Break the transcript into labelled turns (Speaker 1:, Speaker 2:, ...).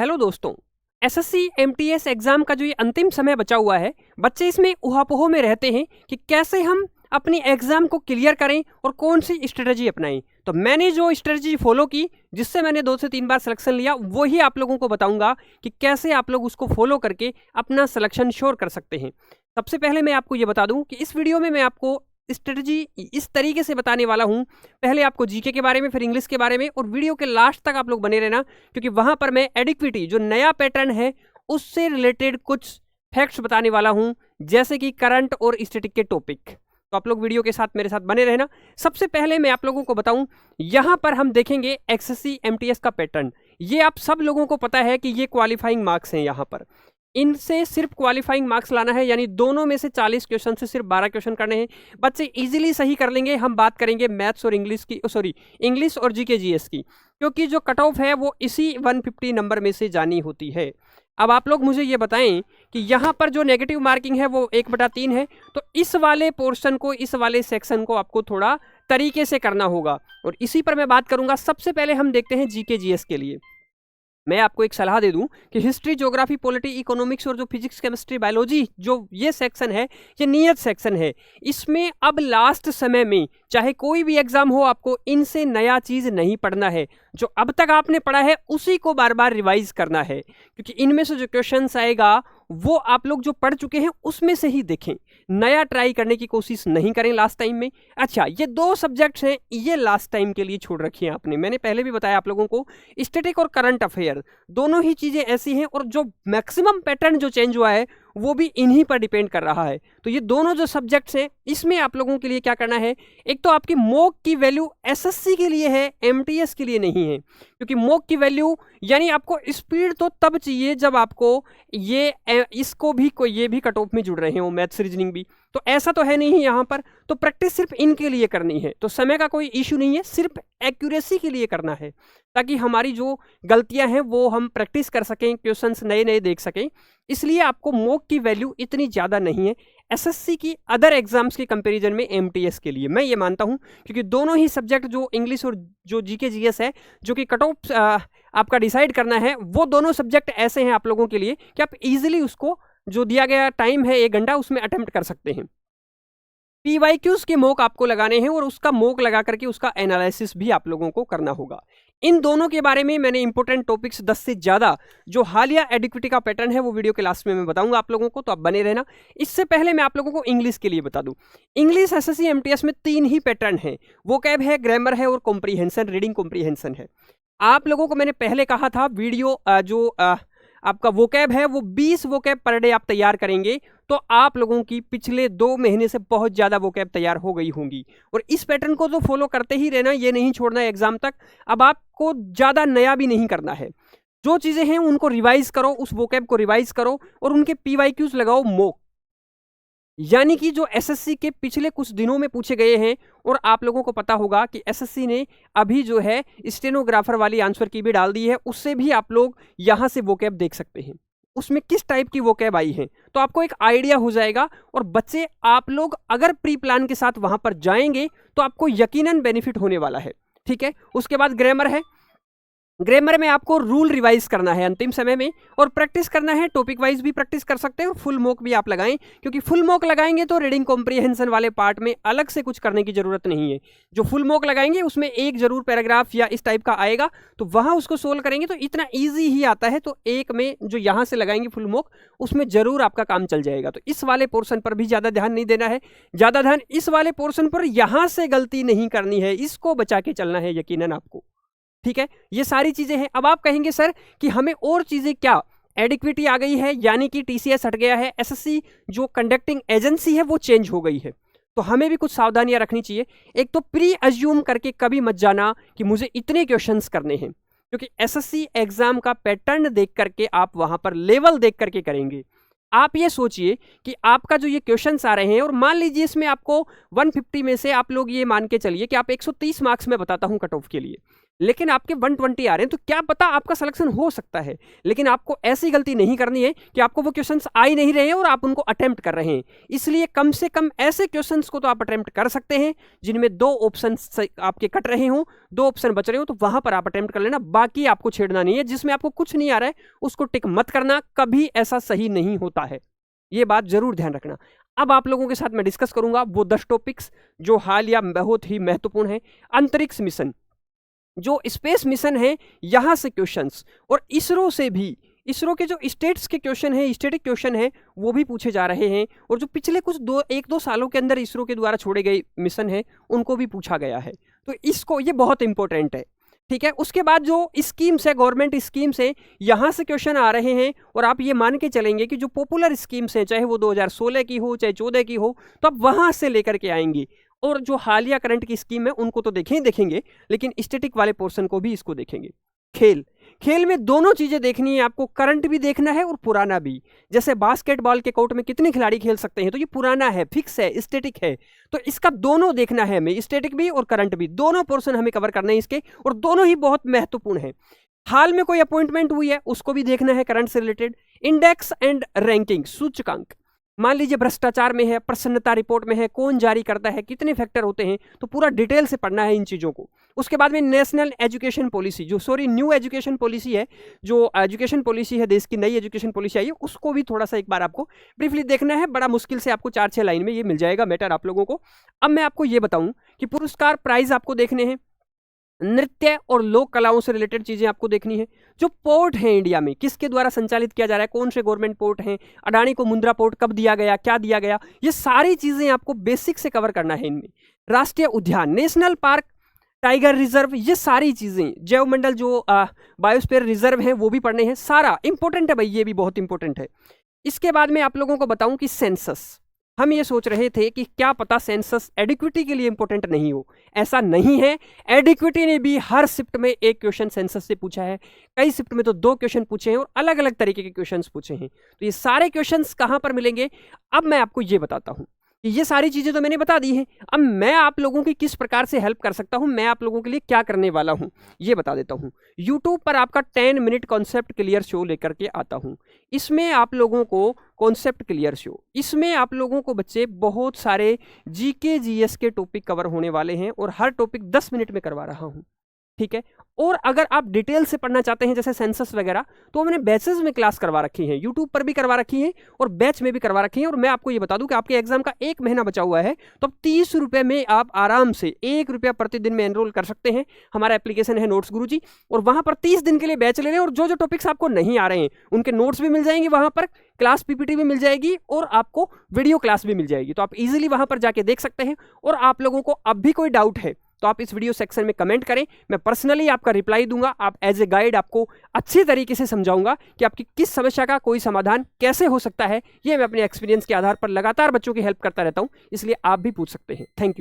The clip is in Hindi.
Speaker 1: हेलो दोस्तों, एसएससी एमटीएस एग्जाम का जो ये अंतिम समय बचा हुआ है, बच्चे इसमें ऊहापोह में रहते हैं कि कैसे हम अपनी एग्जाम को क्लियर करें और कौन सी स्ट्रेटजी अपनाएं। तो मैंने जो स्ट्रेटजी फॉलो की, जिससे मैंने 2 से 3 बार सिलेक्शन लिया, वही आप लोगों को बताऊंगा कि कैसे आप लोग उसको फॉलो करके अपना सिलेक्शन श्योर कर सकते हैं। सबसे पहले मैं आपको ये बता दूं कि इस वीडियो में मैं आपको स्ट्रेटजी इस तरीके से बताने वाला हूं। पहले आपको जीके के बारे में, फिर इंग्लिश के बारे में, और वीडियो के लास्ट तक आप लोग बने रहना, क्योंकि वहां पर मैं एडिक्विटी जो नया पैटर्न है उससे रिलेटेड कुछ फैक्ट्स बताने वाला हूं, जैसे कि करंट और स्टैटिक के टॉपिक। तो आप लोग वीडियो के साथ मेरे साथ बने रहना। सबसे पहले मैं आप लोगों को बताऊं, यहां पर हम देखेंगे एसएससी एमटीएस का पैटर्न। ये आप सब लोगों को पता है कि ये क्वालिफाइंग मार्क्स हैं। यहां पर इनसे सिर्फ क्वालिफाइंग मार्क्स लाना है, यानी दोनों में से 40 क्वेश्चन से सिर्फ 12 क्वेश्चन करने हैं। बच्चे इजीली सही कर लेंगे। हम बात करेंगे मैथ्स और इंग्लिश की, इंग्लिश और जीके जीएस की, क्योंकि जो कट ऑफ है वो इसी 150 नंबर में से जानी होती है। अब आप लोग मुझे ये बताएं कि यहाँ पर जो नेगेटिव मार्किंग है वो 1/3 है, तो इस वाले पोर्शन को, इस वाले सेक्शन को आपको थोड़ा तरीके से करना होगा, और इसी पर मैं बात करूंगा। सबसे पहले हम देखते हैं जीके जीएस के लिए। मैं आपको एक सलाह दे दूं कि हिस्ट्री, ज्योग्राफी, पॉलिटी, इकोनॉमिक्स और जो फिजिक्स, केमिस्ट्री, बायोलॉजी जो ये सेक्शन है, ये नियत सेक्शन है। इसमें अब लास्ट समय में चाहे कोई भी एग्जाम हो, आपको इनसे नया चीज नहीं पढ़ना है। जो अब तक आपने पढ़ा है उसी को बार बार रिवाइज करना है, क्योंकि इनमें से जो क्वेश्चंस आएगा वो आप लोग जो पढ़ चुके हैं उसमें से ही देखें। नया ट्राई करने की कोशिश नहीं करें लास्ट टाइम में। अच्छा, ये 2 सब्जेक्ट्स हैं, ये लास्ट टाइम के लिए छोड़ रखी हैं आपने। मैंने पहले भी बताया आप लोगों को, स्टैटिक और करंट अफेयर दोनों ही चीजें ऐसी हैं, और जो मैक्सिमम पैटर्न जो चेंज हुआ है वो भी इन्हीं पर डिपेंड कर रहा है। तो ये दोनों जो सब्जेक्ट्स हैं, इसमें आप लोगों के लिए क्या करना है, एक तो आपकी मॉक की वैल्यू एसएससी के लिए है, एमटीएस के लिए नहीं है। क्योंकि मॉक की वैल्यू यानी आपको स्पीड तो तब चाहिए जब आपको इसको भी कोई, ये भी कट ऑफ में जुड़ रहे हैं वो मैथ्स, रीजनिंग भी, तो ऐसा तो है नहीं यहाँ पर। तो प्रैक्टिस सिर्फ इनके लिए करनी है, तो समय का कोई इशू नहीं है, सिर्फ एक्यूरेसी के लिए करना है, ताकि हमारी जो गलतियां हैं वो हम प्रैक्टिस कर सकें, क्वेश्चंस नए नए देख सकें। इसलिए आपको मॉक की वैल्यू इतनी ज़्यादा नहीं है एसएससी की अदर एग्जाम्स के कंपैरिजन में एमटीएस के लिए, मैं ये मानता हूं, क्योंकि दोनों ही सब्जेक्ट जो इंग्लिश और जो जीके जीएस है, जो कि कट ऑफ आपका डिसाइड करना है, वो दोनों सब्जेक्ट ऐसे हैं आप लोगों के लिए कि आप इजीली उसको, जो दिया गया टाइम है 1 घंटा, उसमें अटेम्प्ट कर सकते हैं। पीवाईक्यूज के मॉक आपको लगाने हैं, और उसका मॉक लगा करके उसका एनालिसिस भी आप लोगों को करना होगा। इन दोनों के बारे में मैंने इंपॉर्टेंट टॉपिक्स 10 से ज़्यादा जो हालिया एडिक्विटी का पैटर्न है वो वीडियो के लास्ट में मैं बताऊंगा आप लोगों को, तो आप बने रहना। इससे पहले मैं आप लोगों को इंग्लिश के लिए बता दूं। इंग्लिश एसएससी एमटीएस में 3 ही पैटर्न है, वोकैब है, ग्रामर है और कॉम्प्रीहेंशन, रीडिंग कॉम्प्रीहेंशन है। आप लोगों को मैंने पहले कहा था, वीडियो आपका वोकैब है वो 20 वोकैब पर डे आप तैयार करेंगे तो आप लोगों की पिछले 2 महीने से बहुत ज़्यादा वोकैब तैयार हो गई होंगी। और इस पैटर्न को तो फॉलो करते ही रहना, ये नहीं छोड़ना है एग्जाम तक। अब आपको ज़्यादा नया भी नहीं करना है, जो चीज़ें हैं उनको रिवाइज करो, उस वोकैब को रिवाइज करो, और उनके पीवाईक्यूज लगाओ मॉक, यानी कि जो एसएससी के पिछले कुछ दिनों में पूछे गए हैं। और आप लोगों को पता होगा कि एसएससी ने अभी जो है स्टेनोग्राफर वाली आंसर की भी डाल दी है, उससे भी आप लोग यहां से वोकैब देख सकते हैं, उसमें किस टाइप की वोकैब आई है, तो आपको एक आइडिया हो जाएगा। और बच्चे, आप लोग अगर प्री प्लान के साथ वहां पर जाएंगे तो आपको यकीनन बेनिफिट होने वाला है, ठीक है। उसके बाद ग्रामर है। ग्रामर में आपको रूल रिवाइज करना है अंतिम समय में, और प्रैक्टिस करना है, टॉपिक वाइज भी प्रैक्टिस कर सकते हैं, और फुल मॉक भी आप लगाएं, क्योंकि फुल मॉक लगाएंगे तो रीडिंग कॉम्प्रीहेंशन वाले पार्ट में अलग से कुछ करने की जरूरत नहीं है। जो फुल मॉक लगाएंगे उसमें एक जरूर पैराग्राफ या इस टाइप का आएगा, तो वहां उसको सोल्व करेंगे तो इतना ईजी ही आता है। तो एक में जो यहाँ से लगाएंगे फुल मॉक, उसमें जरूर आपका काम चल जाएगा। तो इस वाले पोर्शन पर भी ज़्यादा ध्यान नहीं देना है, ज़्यादा ध्यान इस वाले पोर्शन पर, यहाँ से गलती नहीं करनी है, इसको बचा के चलना है यकीनन आपको, ठीक है। ये सारी चीजें हैं। अब आप कहेंगे सर कि हमें और चीजें क्या, एडिक्विटी आ गई है, यानी कि टीसीएस हट गया है, एसएससी जो कंडक्टिंग एजेंसी है वो चेंज हो गई है, तो हमें भी कुछ सावधानियां रखनी चाहिए। एक तो प्री अज्यूम करके कभी मत जाना कि मुझे इतने क्वेश्चंस करने हैं, क्योंकि एसएससी एग्जाम का पैटर्न देख करके आप वहां पर लेवल देख करके करेंगे। आप ये सोचिए कि आपका जो ये क्वेश्चंस आ रहे हैं, और मान लीजिए इसमें आपको 150 में से आप लोग ये मान के चलिए कि आप 130 मार्क्स में बताता हूं कट ऑफ के लिए, लेकिन आपके 120 आ रहे हैं, तो क्या पता आपका सिलेक्शन हो सकता है। लेकिन आपको ऐसी गलती नहीं करनी है कि आपको वो क्वेश्चंस आ ही नहीं रहे हैं और आप उनको अटेम्प्ट कर रहे हैं। इसलिए कम से कम ऐसे क्वेश्चंस को तो आप अटेम्प्ट कर सकते हैं जिनमें 2 ऑप्शन आपके कट रहे हों, 2 ऑप्शन बच रहे हो, तो वहां पर आप अटेम्प्ट कर लेना। बाकी आपको छेड़ना नहीं है। जिसमें आपको कुछ नहीं आ रहा है उसको टिक मत करना, कभी ऐसा सही नहीं होता है, ये बात जरूर ध्यान रखना। अब आप लोगों के साथ मैं डिस्कस करूंगा वो 10 टॉपिक्स जो हाल या बहुत ही महत्वपूर्ण है। अंतरिक्ष मिशन, जो स्पेस मिशन है, यहां से क्वेश्चंस, और इसरो से भी, इसरो के जो स्टेट्स के क्वेश्चन है, स्टेटिक क्वेश्चन है, वो भी पूछे जा रहे हैं। और जो पिछले कुछ 1-2 सालों के अंदर इसरो के द्वारा छोड़े गए मिशन है उनको भी पूछा गया है। तो इसको, ये बहुत इंपॉर्टेंट है, ठीक है। उसके बाद जो स्कीम्स है, गवर्नमेंट स्कीम्स है, यहां से क्वेश्चन आ रहे हैं। और आप ये मान के चलेंगे कि जो पॉपुलर स्कीम्स हैं, चाहे वो 2016 की हो चाहे 14 की हो, तो आप वहां से लेकर के आएंगे। और जो हालिया करंट की स्कीम है उनको तो देखेंगे, लेकिन स्टैटिक वाले पोर्शन को भी इसको देखेंगे। खेल में दोनों चीजें देखनी है आपको, करंट भी देखना है और पुराना भी। जैसे बास्केटबॉल के कोर्ट में कितने खिलाड़ी खेल सकते हैं, तो ये पुराना है, फिक्स है, स्टैटिक है, तो इसका दोनों देखना है हमें, स्टैटिक भी और करंट भी, दोनों पोर्शन हमें कवर करने हैं इसके, और दोनों ही बहुत महत्वपूर्ण है। हाल में कोई अपॉइंटमेंट हुई है उसको भी देखना है, करंट से रिलेटेड। इंडेक्स एंड रैंकिंग, सूचकांक, मान लीजिए भ्रष्टाचार में है, प्रसन्नता रिपोर्ट में है, कौन जारी करता है, कितने फैक्टर होते हैं, तो पूरा डिटेल से पढ़ना है इन चीज़ों को। उसके बाद में national education policy, new education policy है, जो एजुकेशन पॉलिसी है, देश की नई एजुकेशन पॉलिसी आई है, उसको भी थोड़ा सा एक बार आपको ब्रीफली देखना है। बड़ा मुश्किल से आपको 4-6 लाइन में ये मिल जाएगा मैटर आप लोगों को। अब मैं आपको ये बताऊं कि पुरस्कार प्राइज आपको देखने हैं, नृत्य और लोक कलाओं से रिलेटेड चीजें आपको देखनी है। जो पोर्ट है इंडिया में, किसके द्वारा संचालित किया जा रहा है, कौन से गवर्नमेंट पोर्ट हैं, अडानी को मुंद्रा पोर्ट कब दिया गया, क्या दिया गया, ये सारी चीजें आपको बेसिक से कवर करना है इनमें। राष्ट्रीय उद्यान, नेशनल पार्क, टाइगर रिजर्व, ये सारी चीजें, जैव मंडल जो बायोस्फीयर रिजर्व है वो भी पढ़ने हैं। सारा इंपॉर्टेंट है भाई, ये भी बहुत इंपॉर्टेंट है। इसके बाद में आप लोगों को बताऊं कि सेंसस, हम ये सोच रहे थे कि क्या पता सेंसस एडिक्विटी के लिए इंपॉर्टेंट नहीं हो, ऐसा नहीं है। एडिक्विटी ने भी हर शिफ्ट में एक क्वेश्चन सेंसस से पूछा है, कई शिफ्ट में तो 2 क्वेश्चन पूछे हैं और अलग अलग तरीके के क्वेश्चंस पूछे हैं। तो ये सारे क्वेश्चंस कहां पर मिलेंगे, अब मैं आपको ये बताता हूं कि ये सारी चीजें तो मैंने बता दी हैं। अब मैं आप लोगों की किस प्रकार से हेल्प कर सकता हूं, मैं आप लोगों के लिए क्या करने वाला हूं, ये बता देता हूं। YouTube पर आपका 10 मिनट कॉन्सेप्ट क्लियर शो लेकर के आता हूं। इसमें आप लोगों को कॉन्सेप्ट क्लियर शो, इसमें आप लोगों को बच्चे बहुत सारे जीके जीएस के टॉपिक कवर होने वाले हैं और हर टॉपिक 10 मिनट में करवा रहा हूं, ठीक है। और अगर आप डिटेल से पढ़ना चाहते हैं जैसे सेंसस वगैरह, तो मैंने बैचेस में क्लास करवा रखी है, यूट्यूब पर भी करवा रखी है और बैच में भी करवा रखी है। और मैं आपको ये बता दूं कि आपके एग्जाम का 1 महीना बचा हुआ है, तो अब 30 रुपये में आप आराम से 1 रुपया प्रतिदिन में एनरोल कर सकते हैं। हमारा एप्लीकेशन है नोट्स गुरुजी, और वहां पर 30 दिन के लिए बैच ले लें और जो जो टॉपिक्स आपको नहीं आ रहे हैं उनके नोट्स भी मिल जाएंगे, वहां पर क्लास पीपीटी भी मिल जाएगी और आपको वीडियो क्लास भी मिल जाएगी। तो आप इजीली वहां पर जाके देख सकते हैं। और आप लोगों को अब भी कोई डाउट है तो आप इस वीडियो सेक्शन में कमेंट करें, मैं पर्सनली आपका रिप्लाई दूंगा। आप एज ए गाइड आपको अच्छी तरीके से समझाऊंगा कि आपकी किस समस्या का कोई समाधान कैसे हो सकता है। ये मैं अपने एक्सपीरियंस के आधार पर लगातार बच्चों की हेल्प करता रहता हूं, इसलिए आप भी पूछ सकते हैं। Thank you.